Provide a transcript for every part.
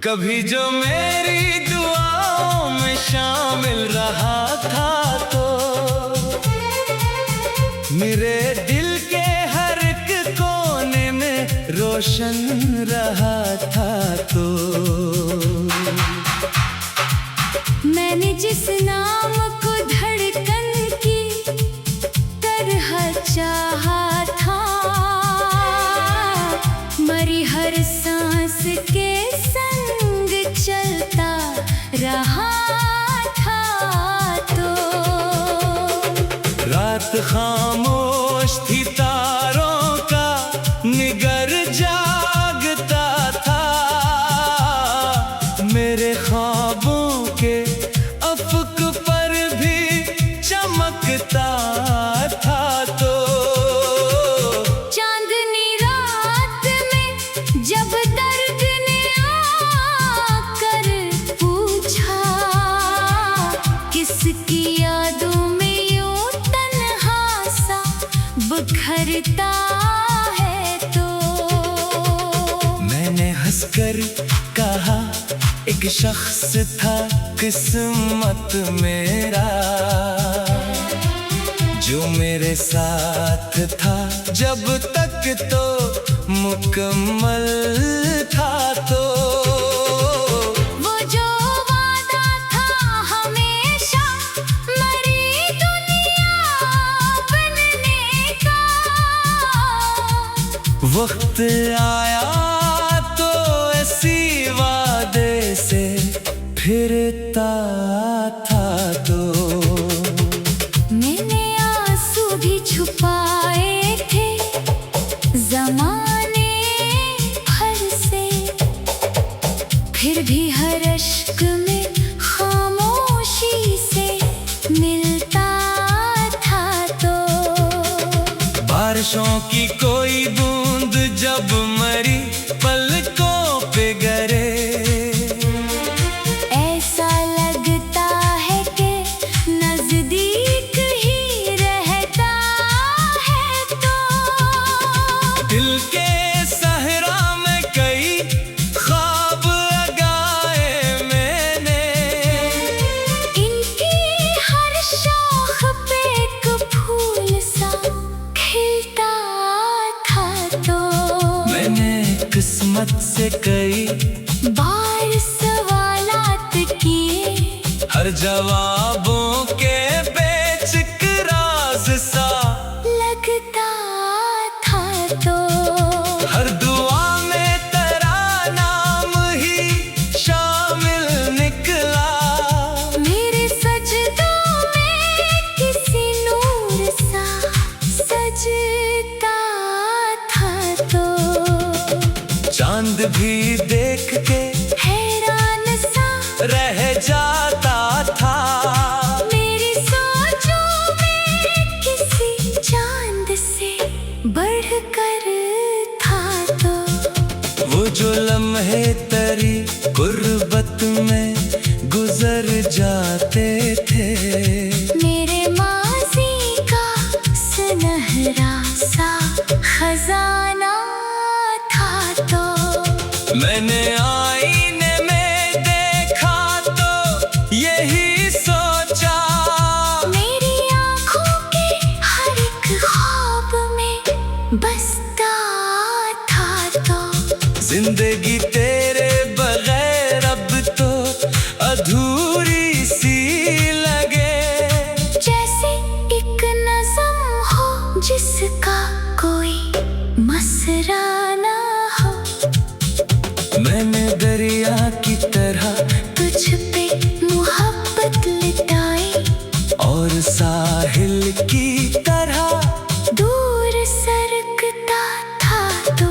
कभी जो मेरी दुआओं में शामिल रहा था तो मेरे दिल के हर एक कोने में रोशन रहा था तो मैंने जिस नाम को धड़कन की तरह चाहा था, मरी हर सांस के चलता रहा था तो रात खामोश थी, तारों का निगर जागता था, मेरे ख्वाबों के अफक पर भी चमकता था तो चांदनी रात में जब दर्द ने आकर पूछा, किसकी यादों में यूं तन्हा सा बिखरता है तो मैंने हंसकर कहा एक शख्स था किस्मत मेरा, जो मेरे साथ था जब तक तो मुकम्मल था तो वो जो वादा था हमेशा मरी दुनिया बनने का, वक्त आया तो ऐसी वादे से फिरता था तो मैंने आंसू भी छुपाए थे ज़माने भर से, फिर भी हर अश्क में खामोशी से मिलता था तो बारिशों की कोई बूंद जब मरी पलकों पे गिरे, ऐसा लगता है कि नजदीक ही रहता है तो दिल के सहरा में कई ख्वाब लगाए मैंने, इनकी हर शाख पे एक फूल सा खिलता था तो मैंने किस्मत से कई बार सवालात किए, हर जवाबों के बेचक राज सा लगता था तो हर दुआ में तेरा नाम ही शामिल निकला, मेरे सजदों में किसी नूर सा सजता था तो चांद भी देख के हैरान सा रह जाता था, मेरी सोचों में किसी चांद से बढ़कर था तो वो जो लम्हे तेरी गुर्बत में गुजर जाते थे, मेरे माज़ी का सुनहरा सा खजाना था तो मैंने आईने में देखा तो यही सोचा, मेरी आँखों के हर एक ख्वाब में बसता था तो जिंदगी तेरे बगैर अब तो अधूरी सी लगे, जैसे एक नज़म हो जिसका कोई मसरा ना हो, मैंने दरिया की तरह तुझ पे मोहब्बत लुटाई, और साहिल की तरह दूर सरकता था तो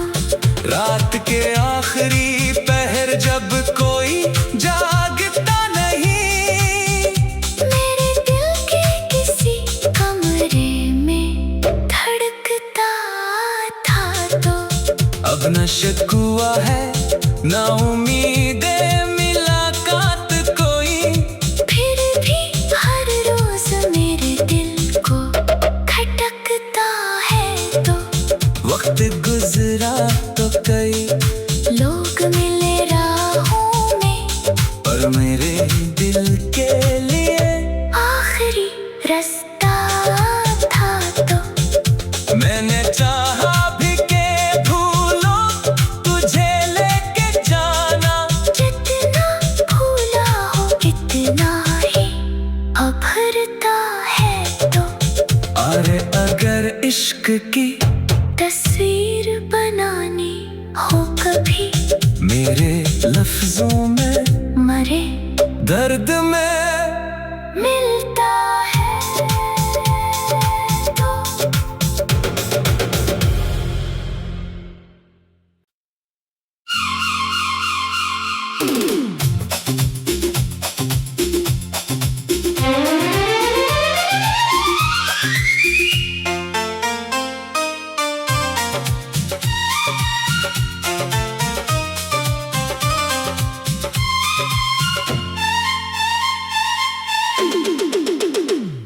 रात के आखिरी पहर जब कोई जागता नहीं, मेरे दिल के किसी कमरे में धड़कता इश्क हुआ है ना उम्मीदे मुलाकात कोई, फिर भी हर रोज मेरे दिल को खटकता है। तो वक्त गुजरा तो कई लोग मिले राहों में, पर मेरे दिल के लिए आखिरी रास्ता था। तो मैंने चाहा भी के भूलो तुझे लेके जाना, जितना भूला हो इतना ही अभरता है। तो अरे अगर इश्क की तस्वीर बनानी हो कभी, मेरे लफ्जों में मरे दर्द में मिलता है। तो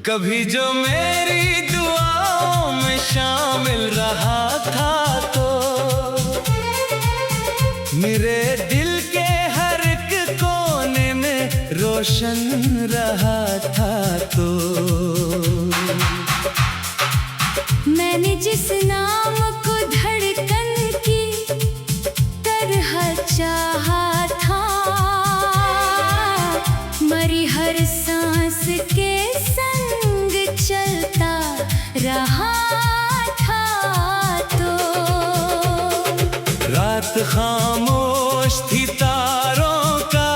कभी जो मेरी दुआओं में शामिल रहा था, तो मेरे दिल के हर एक कोने में रोशन रहा था। तो मैंने जिस नाम को धड़कन की तरह चाहा था, मरी हर सांस के संग चलता रहा था। तो रात खामोश थी, तारों का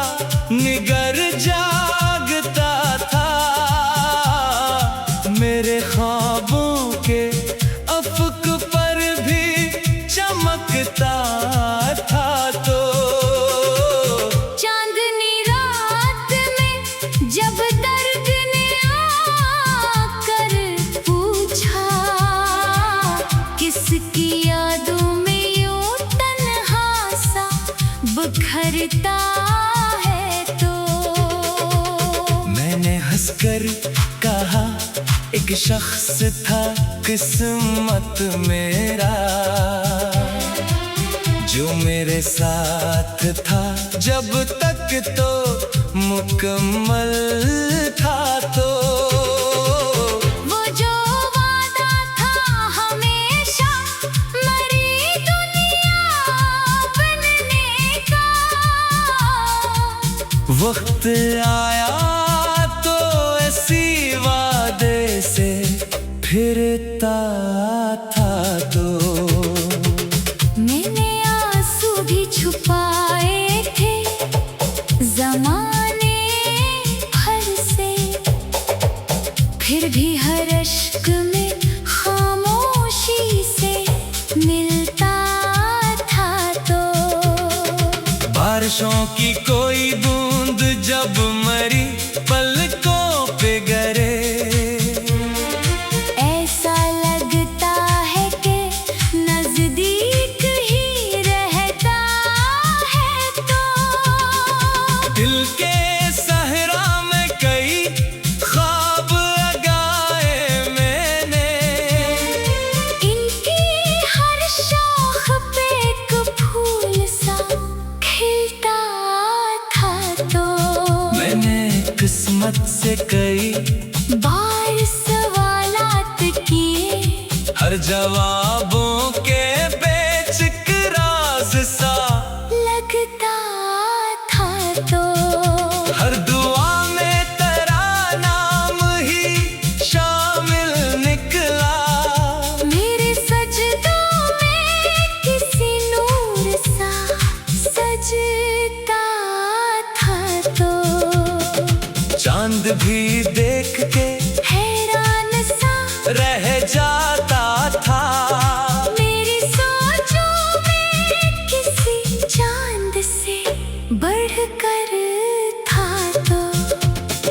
निगर जागता था, मेरे ख्वाबों के अफक पर भी चमकता था। तो चांदनी रात में जब दर्द ने आकर पूछा, किसकी यादों में यूं तन्हा सा बिखरता है। तो मैंने हंसकर कहा एक शख्स था किस्मत मेरा, जो मेरे साथ था जब तक तो मुकम्मल था। तो वो जो वादा था हमेशा मरी दुनिया बनने का, वक्त आया तो ऐसी वादे से फिरता था। तो मैंने आंसू भी छुपाए थे ज़माने भर से, फिर भी हर अश्क में खामोशी से मिलता था। तो बारिशों की कोई बूंद जब मरी पलकों पे गिरे, ऐसा लगता है कि नजदीक ही रहता है। तो दिल के सहरा में कई ख्वाब लगाए मैंने, इनकी हर शाख पे एक फूल सा खिलता था। तो मैंने किस्मत से कई बार सवालात किए, हर जवाबों के बेचिक राज सा लगता था। तो हर दुआ में तेरा नाम ही शामिल निकला, मेरे सजदों में किसी नूर सा सजता था। तो चांद भी देख के हैरान सा रह जाता था, मेरी सोचों में किसी चांद से बढ़कर था। तो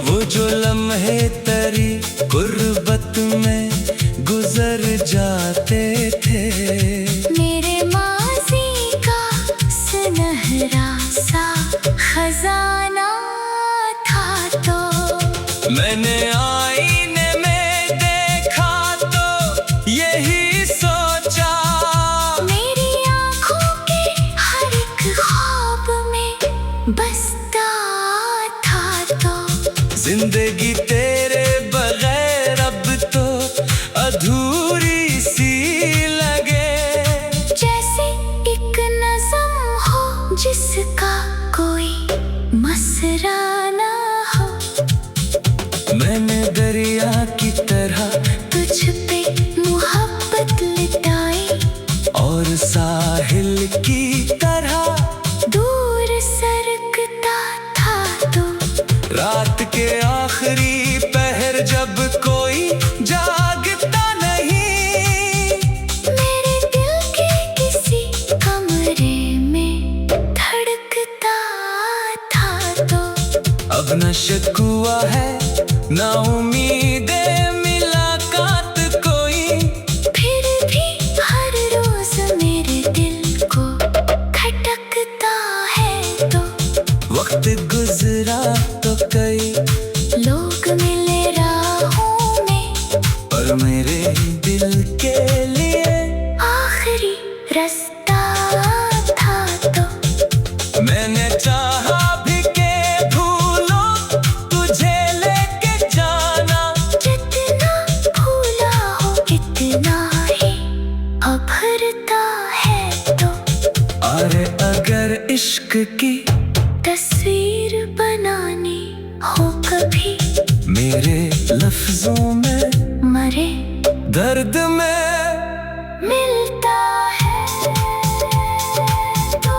वो जो लम्हे तेरी गुर्बत में गुजर जाते थे, मेरे माज़ी का मेरे दिल के लिए आखिरी रास्ता था तो मैंने चाहा भी के भूलो तुझे लेके जाना। जितना भूला हो इतना ही अभरता है तो। अरे अगर इश्क की तस्वीर बनानी हो कभी, मेरे लफ्जों में मरे दर्द में मिलता है तो।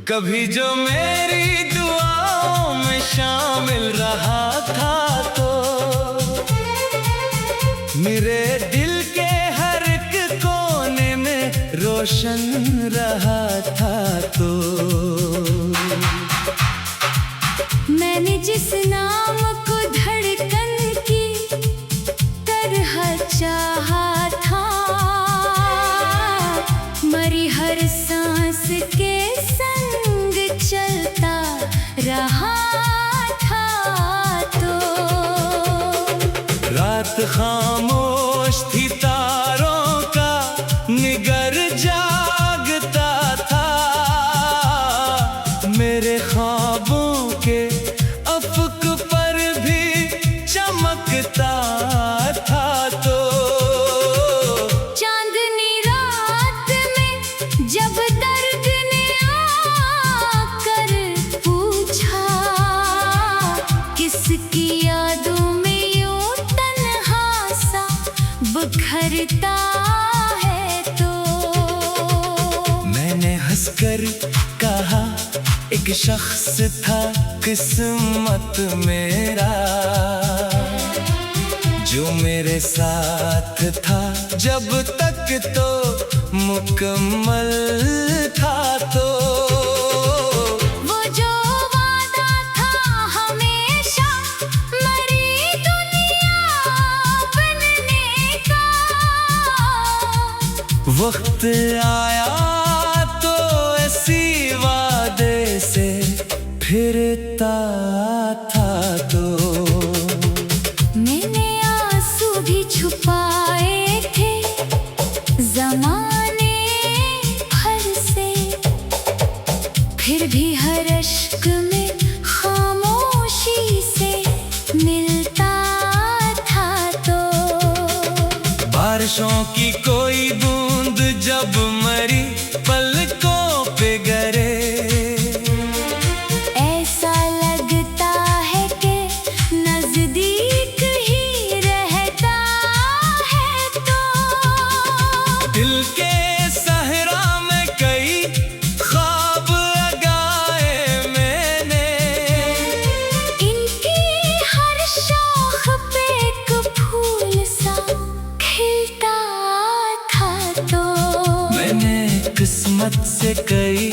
कभी जो मेरी दुआओं में शामिल रहा था तो मेरे दिल के हर एक कोने में रोशन रहा था तो। मैंने जिस नाम को धड़कन की तरह चाहा था, मरी हर सांस के संग चलता रहा था तो। रात खामोश थी तारों का निगर जागता था, मेरे ख्वाबों के अफक पर भी चमकता था तो। चांदनी रात में जब दर्द ने आकर पूछा, किसकी यादों में यूं तन्हा सा बिखरता है तो। मैंने हंसकर कहा एक शख्स था किस्मत मेरा, जो मेरे साथ था जब तक तो मुकम्मल था तो। वो जो वादा था हमेशा मरी दुनिया बनने का, वक्त आया तो ऐसी वादे से फिरता था तो। मैंने आंसू भी छुपाए थे ज़माने भर से, फिर भी हर अश्क में खामोशी से मिलता था तो। बारिशों की कोई बूंद जब मरी पलकों पे गिरे, ऐसा लगता है कि नजदीक ही रहता है तो। दिल के सहरा में कई ख्वाब लगाए मैंने, इनकी हर शाख पे एक फूल सा खिलता था तो। मैंने किस्मत से कई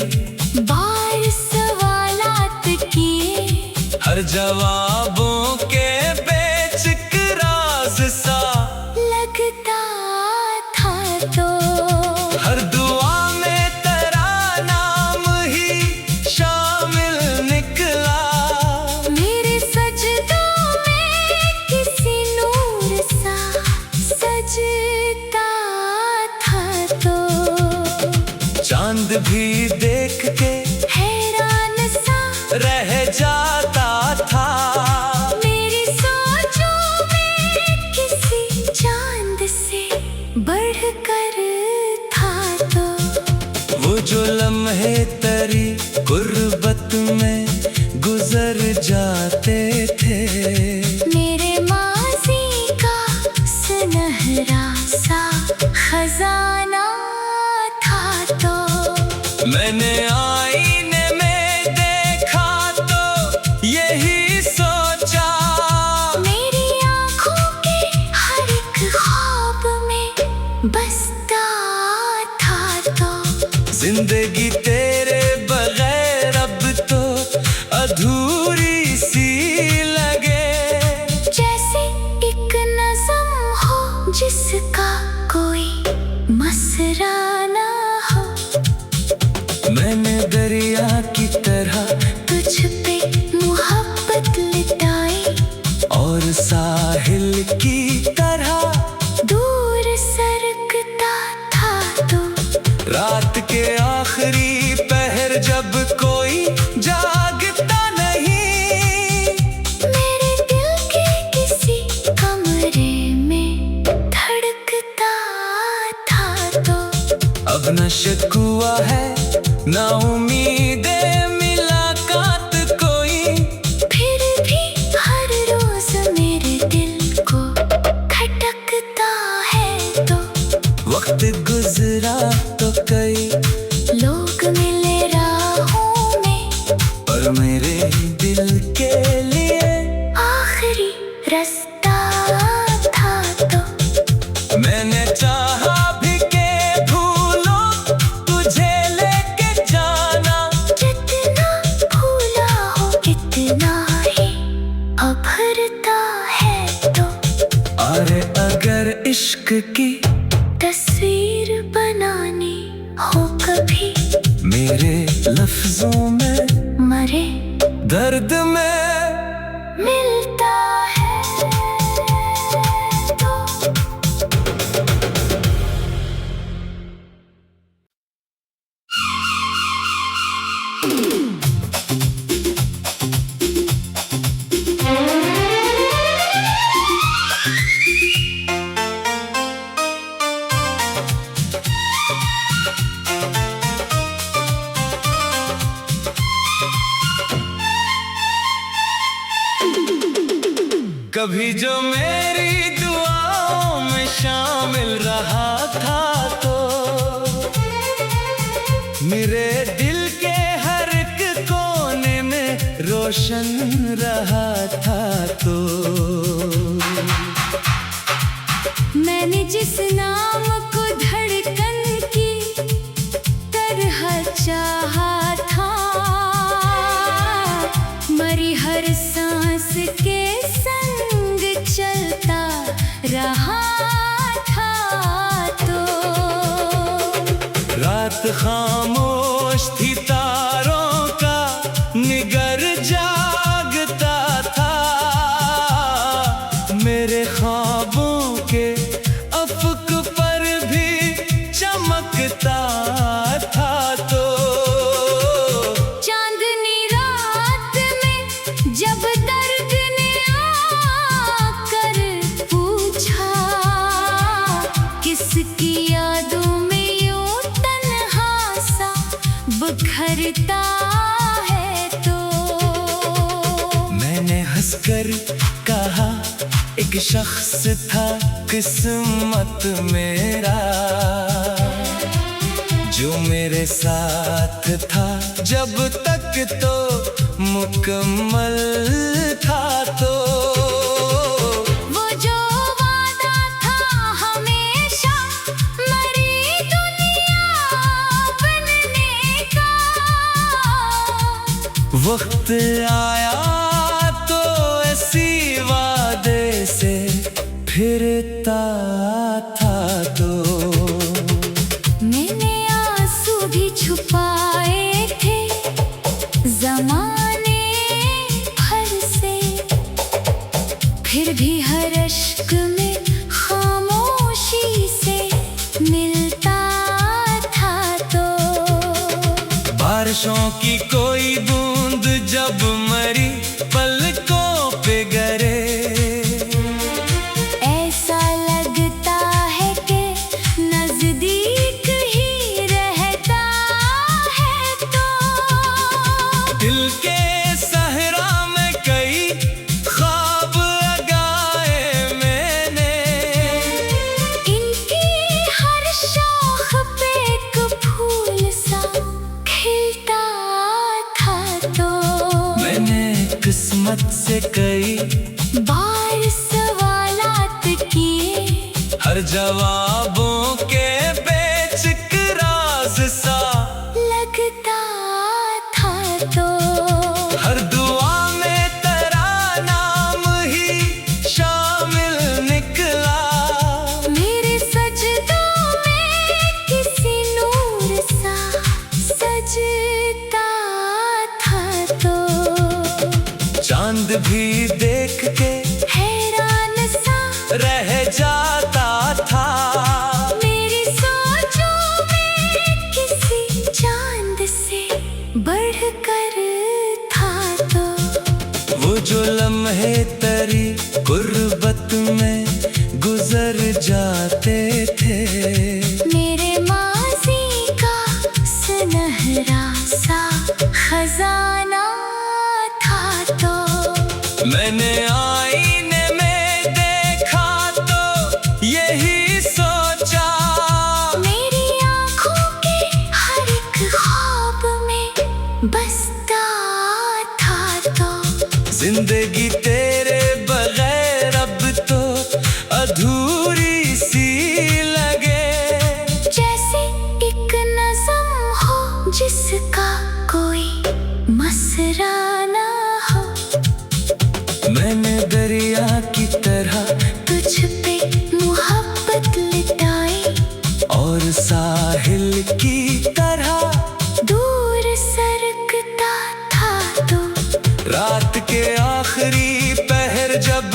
बार सवालात किए, हर जवाबों के बेचिक राज सा लगता था तो। हर दुआ में तेरा नाम ही शामिल निकला, मेरे सजदों में किसी नूर सा सजता था तो। चांद भी देख के हैरान सा रह जाता था, मेरी सोचों में किसी चांद से बढ़कर था तो। वो जो लम्हे तेरी गुर्बत में गुजर जाते थे, मेरे माज़ी का सुनहरा सा खजाना था तो। मैंने आईने में देखा तो यही सोचा, मेरी आँखों के हर एक ख्वाब में बसता जिंदगी तेरे बगैर अब तो अधूरी सी लगे। जैसे एक नज़म हो जिसका कोई मसरा ना हो। मैंने दरिया की तरह तुझ पे मोहब्बत लुटाई, और साहिल की तरह दूर सरकता था तो। रात के आखिरी पहर जब कोई जागता नहीं, मेरे दिल के किसी कमरे में धड़कता था तो। अब न शिकवा है ना उम्मीदे मुलाकात कोई, फिर भी हर रोज मेरे दिल को खटकता है तो। वक्त गुजरा तो कई लोग मिले राहों में, पर मेरे दिल के लिए आखिरी रास्ता था तो। मैंने चाहा भी के भूलो तुझे लेके जाना। जितना भूला हो इतना ही अभरता है तो। अरे अगर इश्क की तस्वीर बनानी हो कभी, मेरे लफ्जों में मरे दर्द में मिलता है तो। कभी जो मेरी दुआओं में शामिल रहा था तो, मेरे दिल के हर एक कोने में रोशन रहा था तो। मैंने जिस नाम को धड़कन की तरह चाहा था, मरी हर सांस के संग चलता रहा था तो। रात खामोश थी तारों का निगर जागता था, मेरे ख्वाबों के अफक पर भी चमकता था तो। चांदनी रात में जब दर्द ने आकर पूछा, किसकी यादों में यूं तन्हा सा बिखरता है तो। मैंने हंसकर कहा एक शख्स था किस्मत मेरा, जो मेरे साथ था जब तक तो मुकम्मल था तो। वो जो वादा था हमेशा मरी दुनिया बनने का, वक्त आया तो ऐसी वादे से फिरता था तो। मैंने आंसू भी छुपाए थे ज़माने भर से, फिर भी हर अश्क में खामोशी से मिलता था तो। बारिशों की कोई बूंद जब मरी पलकों पे गिरे, ऐसा लगता है कि नजदीक ही रहता है तो। दिल के सहरा में कई ख्वाब लगाए मैंने, इनकी हर शाख पे एक फूल सा खिलता था तो। मैंने किस्मत से कई बार सवालात किए, हर जवाबों के बेच राज सा चांद भी देख के हैरान सा रह जाता था। मेरी सोचों में किसी चांद से बढ़कर था तो वो जो लम्हे तेरी गुर्बत में गुजर जाते थे। मेरे माज़ी का सुनहरा सा खजाना था तो मैंने आईने में देखा तो यही सोचा, मेरी आँखों के हर एक ख्वाब में बसता था तो जिंदगी तेरे बगैर अब तो अधूरी सी लगे। जैसे एक नज़म हो जिसका कोई मसरा ना हो। मैंने दरिया की तरह तुझ पे मोहब्बत लुटाई और साहिल की तरह दूर सरकता था तो रात के आखिरी पहर जब